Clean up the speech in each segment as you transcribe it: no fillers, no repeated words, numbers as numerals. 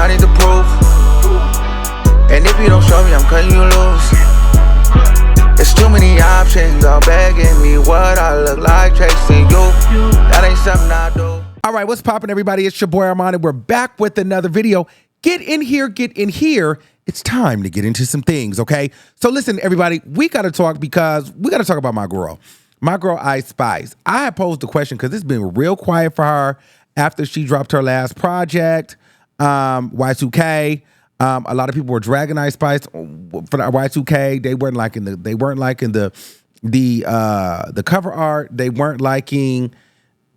I need the proof. And if you don't show me, I'm cutting you loose. There's too many options, all begging me what I look like chasing you. That ain't something I do. All right, what's poppin', everybody? It's your boy Armon, and we're back with another video. Get in here, get in here. It's time to get into some things, okay? So listen, everybody, we got to talk because we got to talk about my girl, Ice Spice. I had posed the question because it's been real quiet for her after she dropped her last project, Y2K. A lot of people were dragging Ice Spice for the Y2K. They weren't liking the cover art. They weren't liking.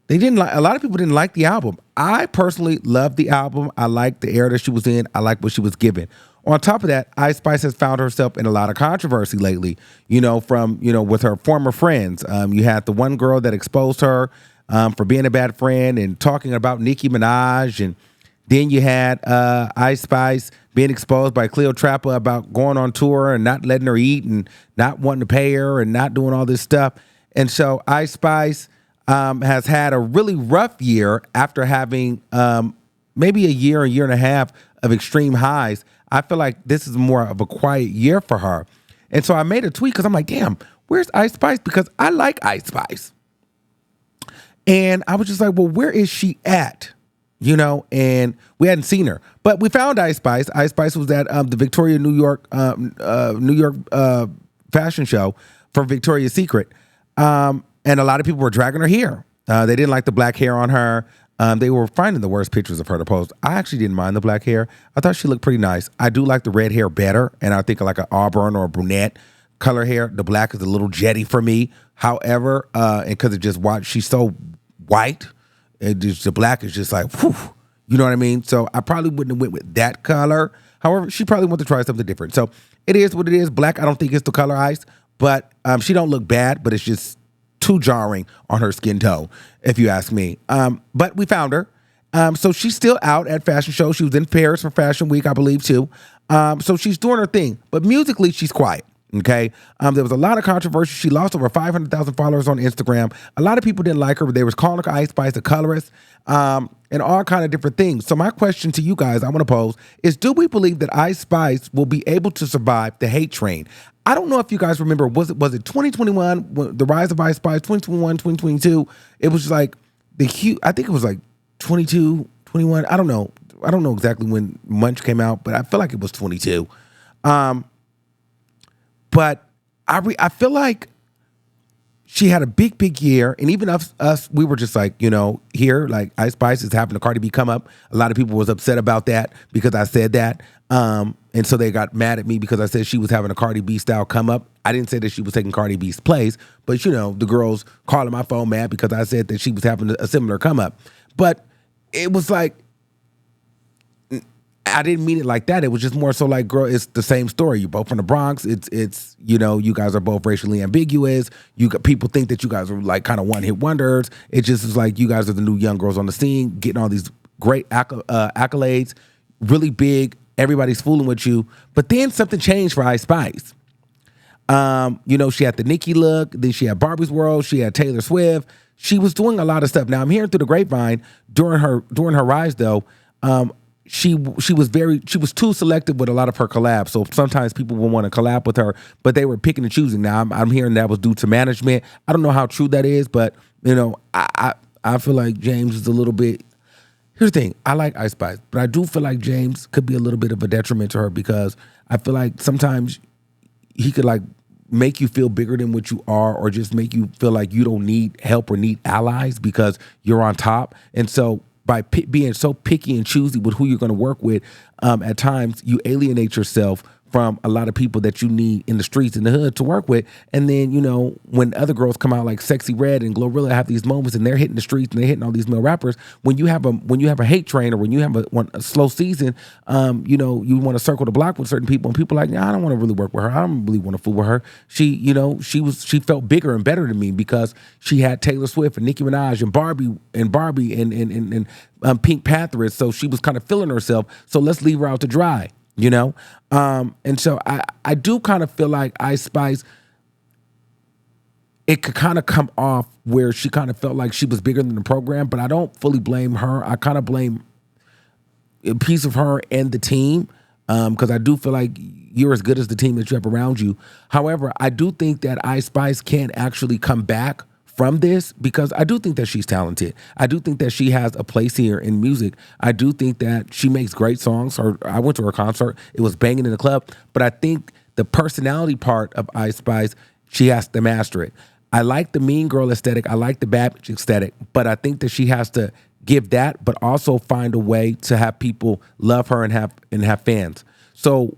A lot of people didn't like the album. I personally loved the album. I liked the era that she was in. I liked what she was given. On top of that, Ice Spice has found herself in a lot of controversy lately, with her former friends. You had the one girl that exposed her for being a bad friend and talking about Nicki Minaj. And then you had Ice Spice being exposed by Cleopatra about going on tour and not letting her eat and not wanting to pay her and not doing all this stuff. And so Ice Spice has had a really rough year after having maybe a year and a half of extreme highs. I feel like this is more of a quiet year for her. And so I made a tweet because I'm like, damn, where's Ice Spice? Because I like Ice Spice. And I was just like, well, where is she at? And we hadn't seen her. But we found Ice Spice. Ice Spice was at the Victoria, New York fashion show for Victoria's Secret. And a lot of people were dragging her here. They didn't like the black hair on her. They were finding the worst pictures of her to post. I actually didn't mind the black hair. I thought she looked pretty nice. I do like the red hair better, and I think like an auburn or a brunette color hair. The black is a little jetty for me. However, and because she's so white, the black is just like, whew, you know what I mean? So I probably wouldn't have went with that color. However, she probably wanted to try something different. So it is what it is. Black, I don't think it's the color Ice, but she don't look bad, but it's just too jarring on her skin tone, if you ask me. But we found her. So she's still out at fashion shows. She was in Paris for Fashion Week, I believe, too. So she's doing her thing. But musically, she's quiet. Okay. There was a lot of controversy. She lost over 500,000 followers on Instagram. A lot of people didn't like her. They was calling her Ice Spice a colorist, and all kind of different things. So my question to you guys I want to pose is, do we believe that Ice Spice will be able to survive the hate train? I don't know if you guys remember, was it 2021, the rise of Ice Spice, 2021, 2022? It was like I think it was like 22, 21. I don't know. I don't know exactly when Munch came out, but I feel like it was 22. But I feel like she had a big year, and even us, we were just like, here, like Ice Spice is having a Cardi B come up. A lot of people was upset about that because I said that. And so they got mad at me because I said she was having a Cardi B style come up. I didn't say that she was taking Cardi B's place, but the girls calling my phone mad because I said that she was having a similar come up. But it was like, I didn't mean it like that. It was just more so like, girl, it's the same story. You're both from the Bronx. It's you guys are both racially ambiguous. People think that you guys are like kind of one-hit wonders. It just is like you guys are the new young girls on the scene, getting all these great accolades, really big. Everybody's fooling with you. But then something changed for Ice Spice. She had the Nicki look. Then she had Barbie's World. She had Taylor Swift. She was doing a lot of stuff. Now I'm hearing through the grapevine during her rise though. She was too selective with a lot of her collabs. So sometimes people will want to collab with her, but they were picking and choosing. Now I'm hearing that was due to management. I don't know how true that is, but I feel like James is a little bit. Here's the thing. I like Ice Spice, but I do feel like James could be a little bit of a detriment to her because I feel like sometimes he could like make you feel bigger than what you are, or just make you feel like you don't need help or need allies because you're on top. And so by being so picky and choosy with who you're going to work with, at times you alienate yourself from a lot of people that you need in the streets, in the hood to work with. And then, when other girls come out like Sexy Red and Glorilla have these moments and they're hitting the streets and they're hitting all these male rappers, when you have a hate train or when you have a slow season, you want to circle the block with certain people and people are like, nah, I don't want to really work with her. I don't really want to fool with her. She felt bigger and better than me because she had Taylor Swift and Nicki Minaj and Barbie and Pink Pantheress. So she was kind of feeling herself. So let's leave her out to dry. And so I do kind of feel like Ice Spice, it could kind of come off where she kind of felt like she was bigger than the program, but I don't fully blame her. I kind of blame a piece of her and the team, because I do feel like you're as good as the team that you have around you. However, I do think that Ice Spice can actually come back from this, because I do think that she's talented. I do think that she has a place here in music. I do think that she makes great songs. I went to her concert. It was banging in the club. But I think the personality part of Ice Spice, she has to master it. I like the mean girl aesthetic. I like the bad bitch aesthetic. But I think that she has to give that, but also find a way to have people love her and have fans. So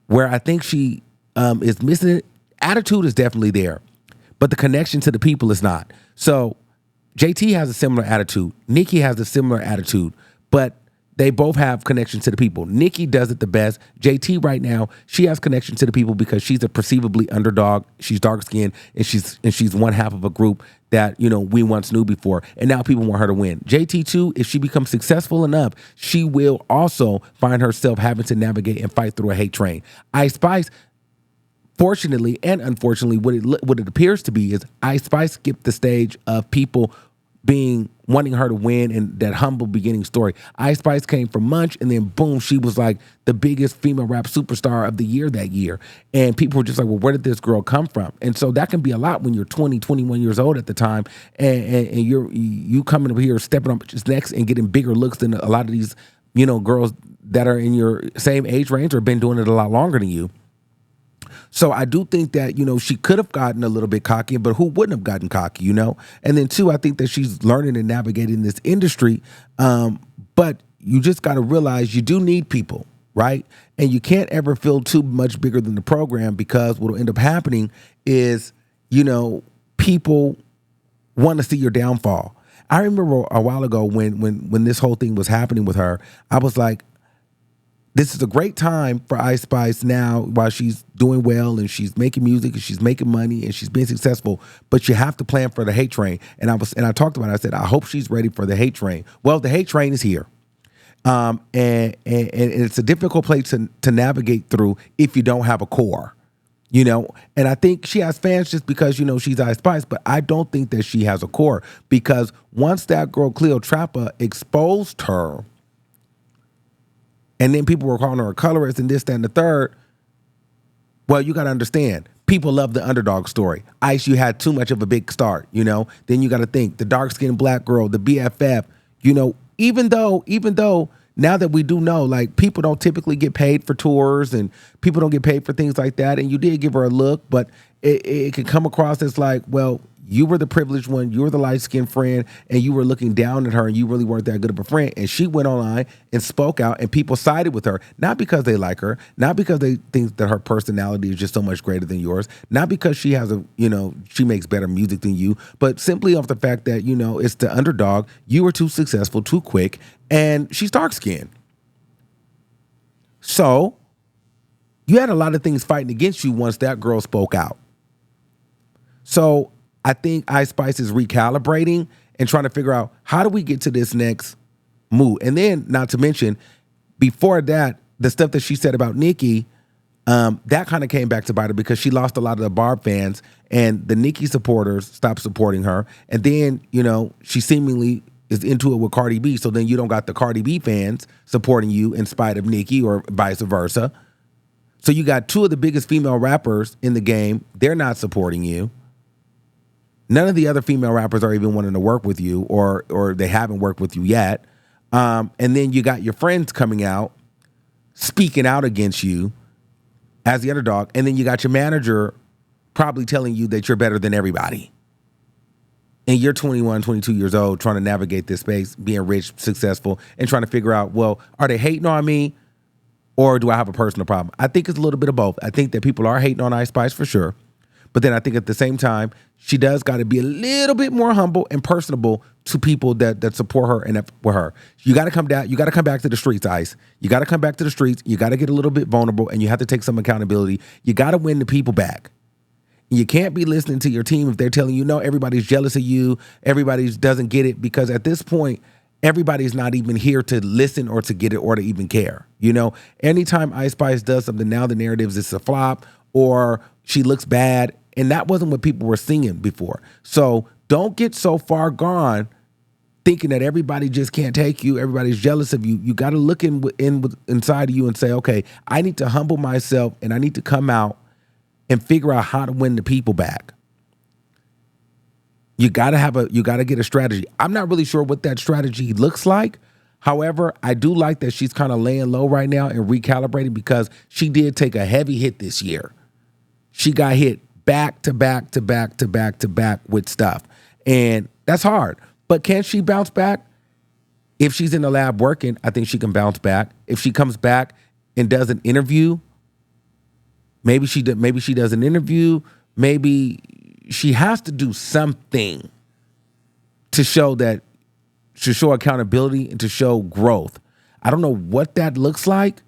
where I think she is missing it, attitude is definitely there, but the connection to the people is not. So JT has a similar attitude. Nikki has a similar attitude, but they both have connection to the people. Nikki does it the best. JT right now, she has connection to the people because she's a perceivably underdog. She's dark skinned and she's one half of a group that, we once knew before. And now people want her to win. JT too, if she becomes successful enough, she will also find herself having to navigate and fight through a hate train. Ice Spice, fortunately and unfortunately, what it appears to be is Ice Spice skipped the stage of people wanting her to win and that humble beginning story. Ice Spice came from Munch, and then boom, she was like the biggest female rap superstar of the year that year. And people were just like, well, where did this girl come from? And so that can be a lot when you're 20, 21 years old at the time, and you coming up here, stepping up just next and getting bigger looks than a lot of these, girls that are in your same age range or been doing it a lot longer than you. So I do think that, she could have gotten a little bit cocky, but who wouldn't have gotten cocky, And then two, I think that she's learning and navigating this industry. But you just got to realize you do need people, right? And you can't ever feel too much bigger than the program, because what will end up happening is, people want to see your downfall. I remember a while ago when this whole thing was happening with her, I was like, this is a great time for Ice Spice now while she's doing well and she's making music and she's making money and she's being successful, but you have to plan for the hate train. And I talked about it. I said, I hope she's ready for the hate train. Well, the hate train is here. And it's a difficult place to navigate through if you don't have a core, And I think she has fans just because, she's Ice Spice, but I don't think that she has a core, because once that girl Cleotrapa exposed her, and then people were calling her a colorist and this, that, and the third. Well, you got to understand, people love the underdog story. Ice, you had too much of a big start, Then you got to think, the dark-skinned black girl, the BFF, even though now that we do know, like, people don't typically get paid for tours and people don't get paid for things like that, and you did give her a look, but it can come across as like, well, you were the privileged one, you were the light-skinned friend, and you were looking down at her, and you really weren't that good of a friend. And she went online and spoke out, and people sided with her, not because they like her, not because they think that her personality is just so much greater than yours, not because she has she makes better music than you, but simply off the fact that, it's the underdog, you were too successful, too quick, and she's dark-skinned. So you had a lot of things fighting against you once that girl spoke out. So I think Ice Spice is recalibrating and trying to figure out, how do we get to this next move? And then, not to mention, before that, the stuff that she said about Nikki, that kind of came back to bite her, because she lost a lot of the Barb fans, and the Nikki supporters stopped supporting her. And then, she seemingly is into it with Cardi B. So then you don't got the Cardi B fans supporting you in spite of Nikki, or vice versa. So you got two of the biggest female rappers in the game. They're not supporting you. None of the other female rappers are even wanting to work with you, or they haven't worked with you yet. And then you got your friends coming out, speaking out against you as the underdog. And then you got your manager probably telling you that you're better than everybody. And you're 21, 22 years old, trying to navigate this space, being rich, successful, and trying to figure out, well, are they hating on me, or do I have a personal problem? I think it's a little bit of both. I think that people are hating on Ice Spice for sure. But then I think at the same time, she does got to be a little bit more humble and personable to people that support her and that with her. You got to come down. You got to come back to the streets, Ice. You got to come back to the streets. You got to get a little bit vulnerable, and you have to take some accountability. You got to win the people back. You can't be listening to your team if they're telling you, no, everybody's jealous of you. Everybody doesn't get it, because at this point, everybody's not even here to listen or to get it or to even care. Anytime Ice Spice does something, now the narrative is it's a flop or she looks bad. And that wasn't what people were singing before. So don't get so far gone thinking that everybody just can't take you, everybody's jealous of you. You got to look inside of you and say, okay, I need to humble myself and I need to come out and figure out how to win the people back. You got to get a strategy. I'm not really sure what that strategy looks like. However, I do like that she's kind of laying low right now and recalibrating because she did take a heavy hit this year. She got hit back to back to back to back to back with stuff. And that's hard. But can she bounce back? If she's in the lab working, I think she can bounce back. If she comes back and does an interview, maybe she does an interview, maybe she has to do something to show accountability and to show growth. I don't know what that looks like,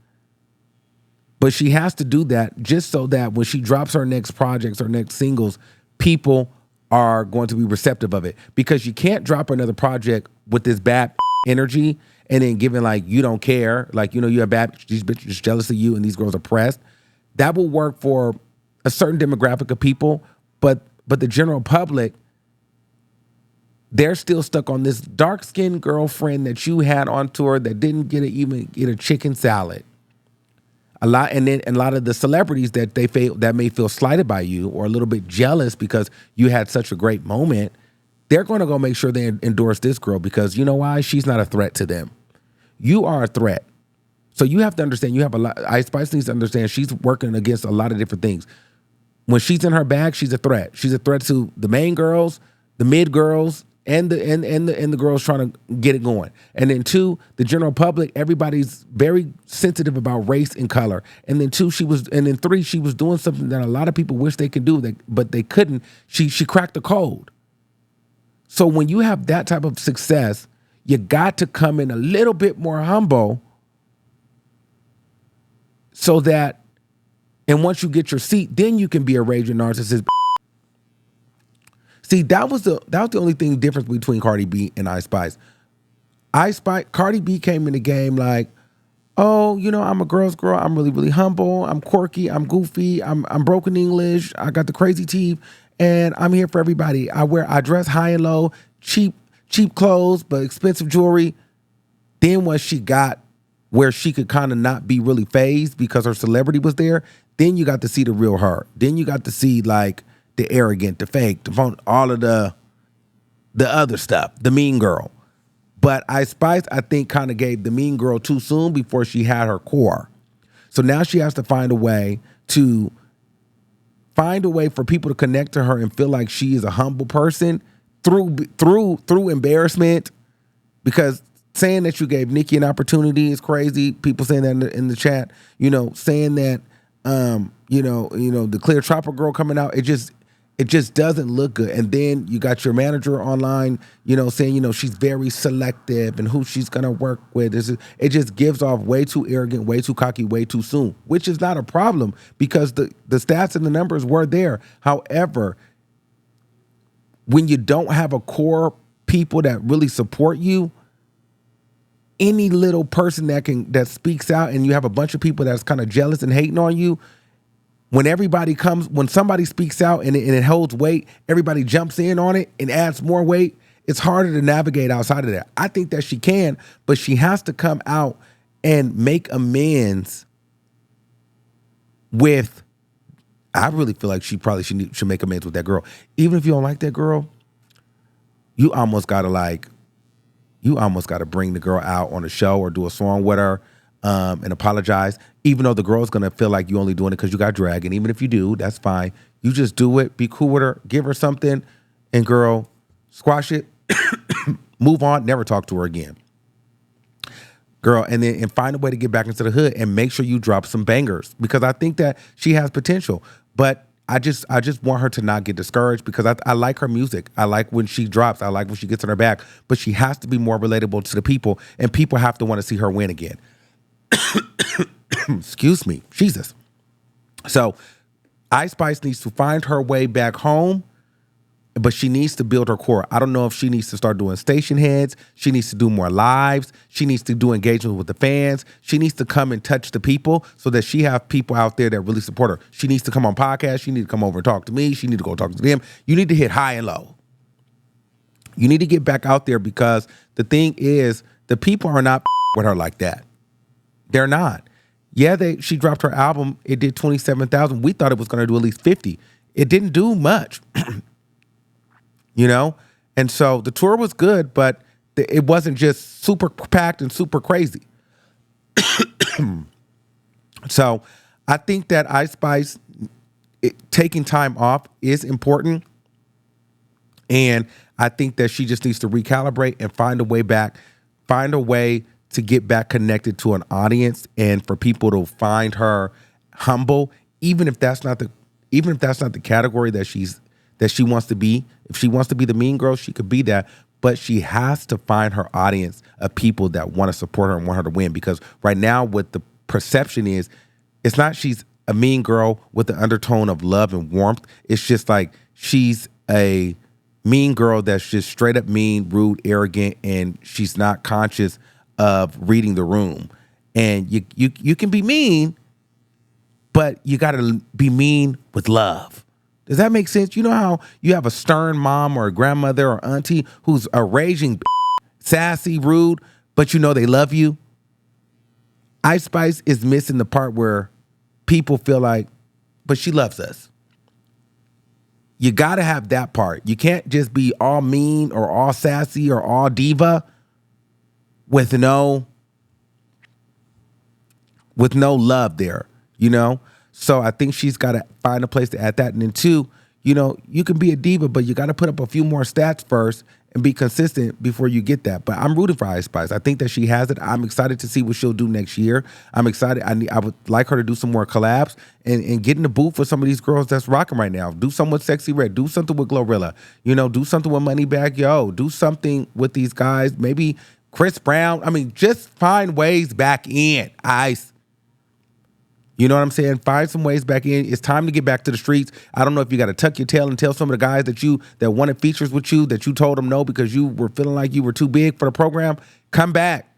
but she has to do that just so that when she drops her next projects, her next singles, people are going to be receptive of it. Because you can't drop another project with this bad energy and then giving like you don't care, like you have bad, these bitches jealous of you and these girls are pressed. That will work for a certain demographic of people, but the general public, they're still stuck on this dark-skinned girlfriend that you had on tour that didn't even get a chicken salad. A lot of the celebrities that may feel slighted by you or a little bit jealous because you had such a great moment, they're going to go make sure they endorse this girl because you know why? She's not a threat to them. You are a threat. So you have to understand, Ice Spice needs to understand she's working against a lot of different things. When she's in her bag, she's a threat. She's a threat to the main girls, the mid girls, and the girls trying to get it going. And then 2, the general public, everybody's very sensitive about race and color. And then 3, she was doing something that a lot of people wish they could do, but they couldn't. She cracked the code. So when you have that type of success, you got to come in a little bit more humble so that, and once you get your seat, then you can be a raging narcissist. See, that was the only thing difference between Cardi B and Ice Spice. Cardi B came in the game like, oh, I'm a girl's girl. I'm really, really humble. I'm quirky. I'm goofy. I'm broken English. I got the crazy teeth, and I'm here for everybody. I dress high and low, cheap clothes, but expensive jewelry. Then once she got where she could kind of not be really fazed because her celebrity was there, then you got to see the real her. Then you got to see like the arrogant, the fake, the phone, all of the other stuff, the mean girl. But Ice Spice, I think, kind of gave the mean girl too soon before she had her core. So now she has to find a way for people to connect to her and feel like she is a humble person through embarrassment. Because saying that you gave Nicki an opportunity is crazy. People saying that in the chat, saying that, the Clear Chopper girl coming out, it just doesn't look good. And then you got your manager online, saying, she's very selective and who she's going to work with. It just gives off way too arrogant, way too cocky, way too soon, which is not a problem because the stats and the numbers were there. However, when you don't have a core people that really support you, any little person that speaks out and you have a bunch of people that's kind of jealous and hating on you, when somebody speaks out and it holds weight, everybody jumps in on it and adds more weight. It's harder to navigate outside of that. I think that she can, but she has to come out and make amends with, I really feel like she probably should make amends with that girl. Even if you don't like that girl, you almost got to bring the girl out on a show or do a song with her and apologize, even though the girl's going to feel like you only doing it because you got drag. And even if you do, that's fine. You just do it. Be cool with her. Give her something. And girl, squash it. Move on. Never talk to her again. Girl, and find a way to get back into the hood and make sure you drop some bangers because I think that she has potential. But I just want her to not get discouraged because I like her music. I like when she drops. I like when she gets on her back. But she has to be more relatable to the people, and people have to want to see her win again. Excuse me. Jesus. So Ice Spice needs to find her way back home, but she needs to build her core. I don't know if she needs to start doing station heads. She needs to do more lives. She needs to do engagement with the fans. She needs to come and touch the people so that she have people out there that really support her. She needs to come on podcasts. She needs to come over and talk to me. She needs to go talk to them. You need to hit high and low. You need to get back out there, because the thing is, the people are not with her like that. They're not. Yeah, she dropped her album. It did 27,000. We thought it was going to do at least 50. It didn't do much, you know? And so the tour was good, but it wasn't just super packed and super crazy. So I think that Ice Spice taking time off is important. And I think that she just needs to recalibrate and find a way back, find a way to get back connected to an audience, and for people to find her humble, even if that's not the category that she wants to be. If she wants to be the mean girl, she could be that, but she has to find her audience of people that want to support her and want her to win. Because right now, what the perception is, it's not she's a mean girl with the undertone of love and warmth. It's just like she's a mean girl that's just straight up mean, rude, arrogant, and she's not conscious of reading the room. And you can be mean, but you got to be mean with love. Does that make sense? You know how you have a stern mom or a grandmother or auntie who's a raging, sassy, rude, but you know they love you? Ice Spice is missing the part where people feel like, but she loves us. You got to have that part. You can't just be all mean or all sassy or all diva with no love there, you know? So I think she's got to find a place to add that. And then two, you know, you can be a diva, but you got to put up a few more stats first and be consistent before you get that. But I'm rooting for Ice Spice. I think that she has it. I'm excited to see what she'll do next year. I'm excited. I would like her to do some more collabs and get in the booth with some of these girls that's rocking right now. Do something with Sexy Red. Do something with Glorilla. You know, do something with Moneybagg Yo. Do something with these guys. Maybe Chris Brown. I mean, just find ways back in, Ice. You know what I'm saying? Find some ways back in. It's time to get back to the streets. I don't know if you got to tuck your tail and tell some of the guys that wanted features with you, that you told them no because you were feeling like you were too big for the program. Come back.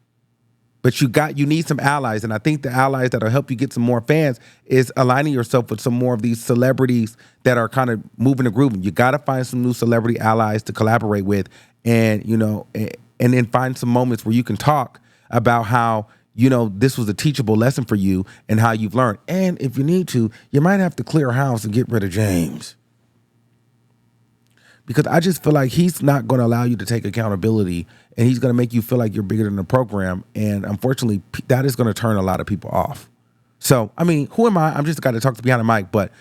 But you need some allies. And I think the allies that'll help you get some more fans is aligning yourself with some more of these celebrities that are kind of moving the groove. You got to find some new celebrity allies to collaborate with, and, you know, and then find some moments where you can talk about how, you know, this was a teachable lesson for you and how you've learned. And if you need to, you might have to clear house and get rid of James. Because I just feel like he's not going to allow you to take accountability, and he's going to make you feel like you're bigger than the program. And unfortunately, that is going to turn a lot of people off. So, I mean, who am I? I'm just got to talk to behind the mic. But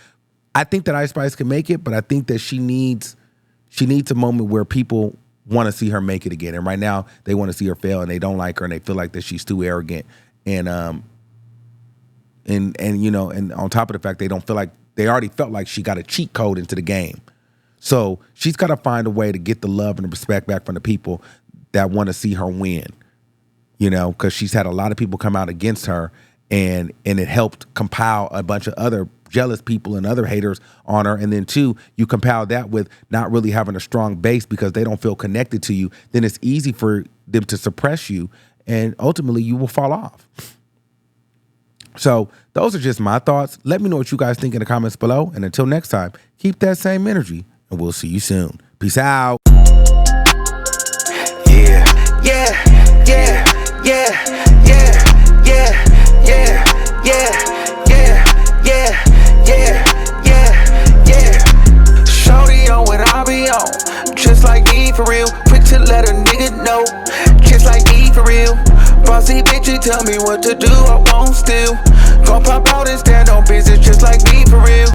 I think that Ice Spice can make it, but I think that she needs a moment where people want to see her make it again. And right now they want to see her fail, and they don't like her, and they feel like that she's too arrogant. And you know, and on top of the fact, they already felt like she got a cheat code into the game. So she's got to find a way to get the love and the respect back from the people that want to see her win, you know, because she's had a lot of people come out against her, and it helped compile a bunch of other jealous people and other haters on her. And then two, you compile that with not really having a strong base because they don't feel connected to you. Then it's easy for them to suppress you, and ultimately you will fall off. So those are just my thoughts. Let me know what you guys think in the comments below. And until next time, keep that same energy, and we'll see you soon. Peace out. Yeah, yeah, yeah, yeah, yeah, yeah, yeah, yeah, yeah, yeah, yeah, yeah. Shorty on what I be on, just like E for real. Quick to let a nigga know, just like E for real. Bossy bitch, you tell me what to do, I won't steal. Gon' pop out and stare